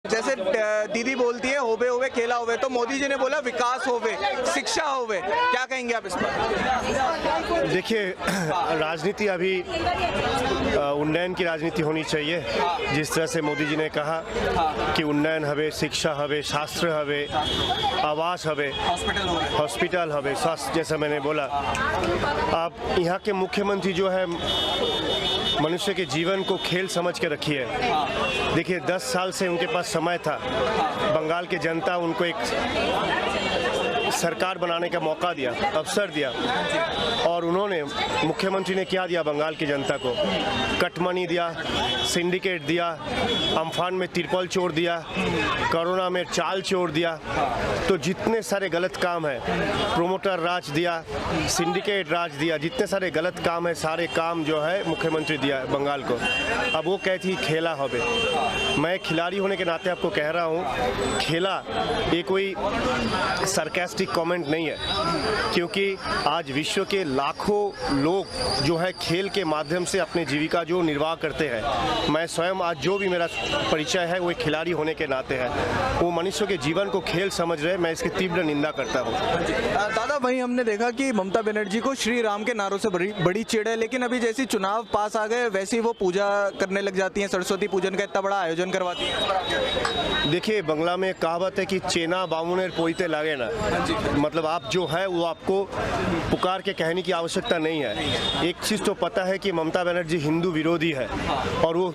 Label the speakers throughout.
Speaker 1: जैसे दीदी बोलती है होवे होवे खेला होवे, तो मोदी जी ने बोला विकास होवे, शिक्षा होवे, क्या कहेंगे आप इस पर?
Speaker 2: देखिए, राजनीति अभी उन्नयन की राजनीति होनी चाहिए। जिस तरह से मोदी जी ने कहा कि उन्नयन हवे, शिक्षा हवे, शास्त्र हवे, आवास हवे, हॉस्पिटल हवे, स्वास्थ्य, जैसा मैंने बोला। आप यहाँ के मुख्यमंत्री जो है मनुष्य के जीवन को खेल समझ के रखी है। देखिए, 10 साल से उनके पास समय था। बंगाल की जनता उनको एक सरकार बनाने का मौका दिया, अवसर दिया, और उन्होंने, मुख्यमंत्री ने क्या दिया बंगाल की जनता को? कट मनी दिया, सिंडिकेट दिया, अम्फान में तिरपल छोड़ दिया, कोरोना में चाल छोड़ दिया। तो जितने सारे गलत काम है, प्रोमोटर राज दिया, सिंडिकेट राज दिया, जितने सारे गलत काम है, सारे काम जो है मुख्यमंत्री दिया बंगाल को। अब वो कहती खेला होवे। मैं खिलाड़ी होने के नाते आपको कह रहा हूँ, खेला ये कोई सरकास्टिक कमेंट नहीं है, क्योंकि आज विश्व के लाखों लोग जो है खेल के माध्यम से अपने जीविका जो निर्वाह करते हैं। मैं स्वयं आज जो भी मेरा परिचय है वो एक खिलाड़ी होने के नाते है। वो मनुष्य के जीवन को खेल समझ रहे, मैं इसकी तीव्र निंदा करता हूँ।
Speaker 1: दादा, वहीं हमने देखा कि ममता बनर्जी को श्री राम के नारों से बड़ी चिढ़ है, लेकिन अभी जैसे चुनाव पास आ गए वैसे ही वो पूजा करने लग जाती हैं, सरस्वती पूजन का इतना बड़ा आयोजन करवाती है।
Speaker 2: देखिए, बंगला में कहावत है कि चेना बामुनेर पोईते लागे ना, मतलब आप जो है वो आपको पुकार के कहने की आवश्यकता नहीं है। एक चीज़ तो पता है कि ममता बनर्जी हिंदू विरोधी है और वो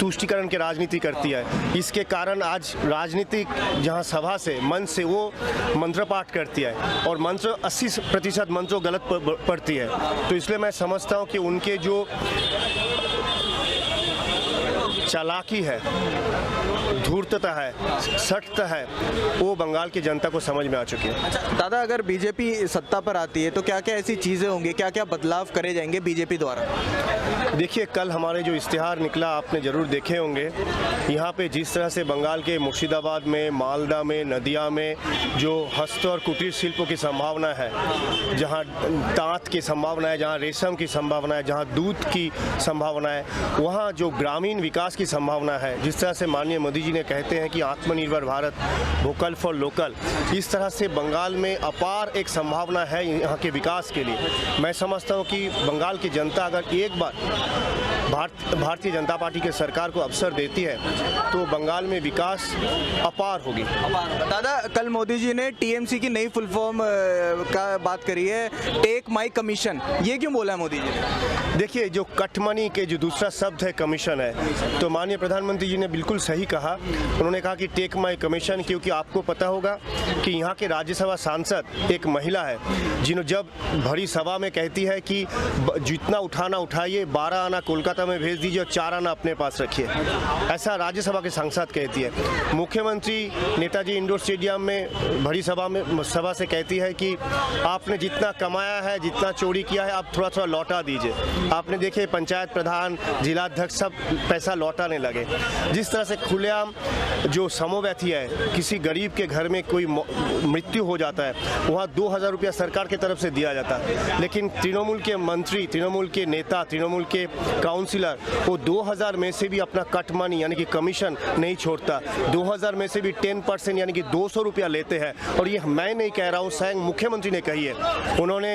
Speaker 2: तुष्टीकरण की राजनीति करती है। इसके कारण आज राजनीतिक जहाँ सभा से, मंच से वो मंत्र पाठ करती है, और मंत्र 80% मंत्रों गलत पढ़ती है। तो इसलिए मैं समझता हूँ कि उनके जो चालाकी है, धूर्तता है, सटता है, वो बंगाल की जनता को समझ में आ चुकी है।
Speaker 1: अच्छा दादा, अगर बीजेपी सत्ता पर आती है तो क्या क्या ऐसी चीज़ें होंगी, क्या क्या बदलाव करे जाएंगे बीजेपी द्वारा?
Speaker 2: देखिए, कल हमारे जो इश्तिहार निकला आपने ज़रूर देखे होंगे। यहाँ पे जिस तरह से बंगाल के मुर्शिदाबाद में, मालदा में, नदिया में जो हस्त और कुटीर शिल्पों की संभावना है, जहाँ तांत की संभावना है, जहाँ रेशम की संभावना है, जहाँ दूध की संभावना है, वहाँ जो ग्रामीण विकास की संभावना है, जिस तरह से माननीय मोदी जी ने कहते हैं कि आत्मनिर्भर भारत, वोकल फॉर लोकल, इस तरह से बंगाल में अपार एक संभावना है यहाँ के विकास के लिए। मैं समझता हूँ कि बंगाल की जनता अगर एक बार भारतीय जनता पार्टी के सरकार को अवसर देती है तो बंगाल में विकास अपार होगी।
Speaker 1: दादा, कल मोदी जी ने टीएमसी की नई फुल फॉर्म का बात करी है, टेक माई कमीशन, ये क्यों बोला है मोदी जी ने?
Speaker 2: देखिए, जो कटमनी के जो दूसरा शब्द है कमीशन है, तो माननीय प्रधानमंत्री जी ने बिल्कुल सही कहा। उन्होंने कहा कि टेक माई कमीशन, क्योंकि आपको पता होगा कि यहाँ के राज्यसभा सांसद एक महिला है, जिन्होंने जब भरी सभा में कहती है कि जितना उठाना उठाइए, 12 आना कोलकाता में भेज दीजिए और 4 आना अपने पास रखिए, ऐसा राज्यसभा के सांसद कहती है। मुख्यमंत्री नेताजी इंडोर स्टेडियम में भरी सभा से कहती है कि आपने जितना कमाया है, जितना चोरी किया है, आप थोड़ा थोड़ा लौटा दीजिए। आपने देखे पंचायत प्रधान, जिलाध्यक्ष सब पैसा लौटाने लगे। जिस तरह से खुलेआम जो समोव्यथी है, किसी गरीब के घर में कोई मृत्यु हो जाता है, वहाँ 2000 रुपया सरकार की तरफ से दिया जाता है, लेकिन तृणमूल के मंत्री, तृणमूल के नेता, तृणमूल के काउंसिलर वो 2000 में से भी अपना कट मनी यानी कि कमीशन नहीं छोड़ता। 2000 में से भी 10% यानी कि 200 रुपया लेते हैं। और ये मैं नहीं कह रहा हूँ, स्वयं मुख्यमंत्री ने कही है, उन्होंने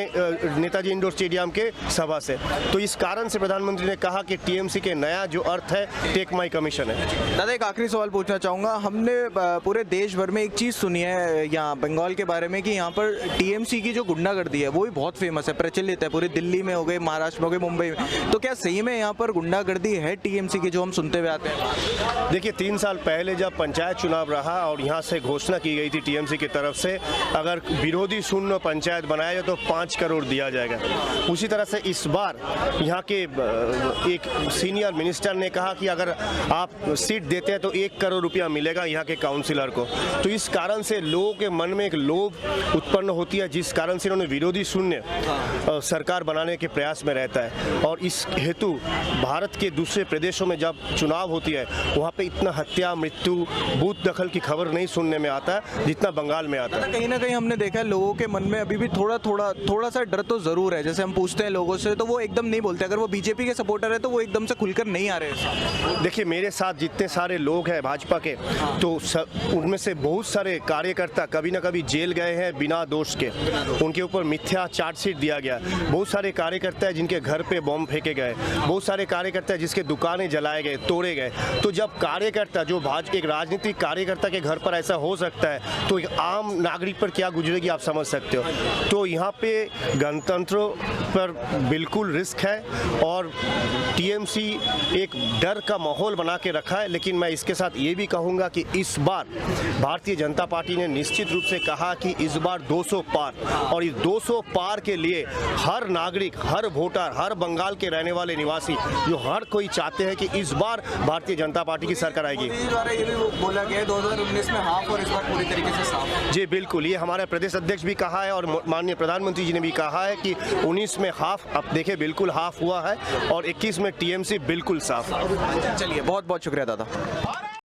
Speaker 2: नेताजी इंडोर स्टेडियम के सभा से। तो इस कारण से प्रधानमंत्री ने कहा कि टीएमसी के नया जो अर्थ है टेक माई कमीशन है।
Speaker 1: दादा, एक आखिरी सवाल पूछना चाहूँगा। हमने पूरे देश भर में एक चीज़ सुनी है यहाँ बंगाल के बारे में कि यहाँ पर टीएमसी की जो गुंडागर्दी है वो भी बहुत फेमस है, प्रचलित है, पूरी दिल्ली में हो गई, महाराष्ट्र में हो गई, मुंबई में। तो क्या सही में यहाँ पर गुंडागर्दी है टीएमसी की, जो हम सुनते हुए आते हैं?
Speaker 2: देखिए, 3 साल पहले जब पंचायत चुनाव रहा और यहाँ से घोषणा की गई थी टीएमसी की तरफ से, अगर विरोधी शून्य पंचायत बनाया जाए तो 5 करोड़ दिया जाएगा। उसी तरह से इस बार यहाँ के एक सीनियर मिनिस्टर ने कहा कि अगर आप सीट देते हैं तो 1 करोड़ रुपया मिलेगा यहाँ के काउंसिलर को। तो इस कारण से लोगों के मन में एक लोभ उत्पन्न होती है, जिस कारण से इन्होंने विरोधी शून्य सरकार बनाने के प्रयास में रहता है। और इस हेतु भारत के दूसरे प्रदेशों में जब चुनाव होती है वहाँ पे इतना हत्या, मृत्यु, बूथ दखल की खबर नहीं सुनने में आता है जितना बंगाल में आता है।
Speaker 1: कहीं ना कहीं हमने देखा है लोगों के मन में अभी भी थोड़ा सा डर तो जरूर है। जैसे हम पूछते हैं लोगों से तो वो एकदम नहीं बोलते, अगर वो बीजेपी के सपोर्टर है तो वो एकदम से खुलकर नहीं आ रहे हैं।
Speaker 2: देखिए, मेरे साथ जितने सारे लोग हैं भाजपा के, तो उनमें से बहुत सारे कार्यकर्ता कभी ना कभी जेल गए हैं बिना दोष के, उनके ऊपर मिथ्या चार्जशीट दिया गया। बहुत सारे कार्यकर्ता हैं जिनके घर पे बम फेंके गए, बहुत सारे कार्यकर्ता हैं जिसके दुकानें जलाए गए, तोड़े गए। तो जब कार्यकर्ता जो एक राजनीतिक कार्यकर्ता के घर पर ऐसा हो सकता है तो एक आम नागरिक पर क्या गुजरेगी आप समझ सकते हो। तो यहाँ पे गणतंत्र पर बिल्कुल रिस्क है और टीएमसी एक डर का माहौल बना के रखा है। लेकिन मैं इसके साथ ये भी कहूँगा कि इस बार भारतीय जनता पार्टी ने निश्चित रूप से कहा कि इस बार 200 पार, और इस 200 पार के लिए हर नागरिक, हर वोटर, हर बंगाल के रहने वाले निवासी, जो हर कोई चाहते हैं कि इस बार भारतीय जनता पार्टी की सरकार आएगी।
Speaker 1: ये भी बोला गया है 2019 में हाफ और इस बार पूरी तरीके से साफ।
Speaker 2: जी बिल्कुल, ये हमारे प्रदेश अध्यक्ष भी कहा है और माननीय प्रधानमंत्री जी ने भी कहा है कि 19 में हाफ, अब देखिए बिल्कुल हाफ हुआ है और 21 में टीएमसी बिल्कुल साफ।
Speaker 1: चलिए, बहुत बहुत शुक्रिया दादा।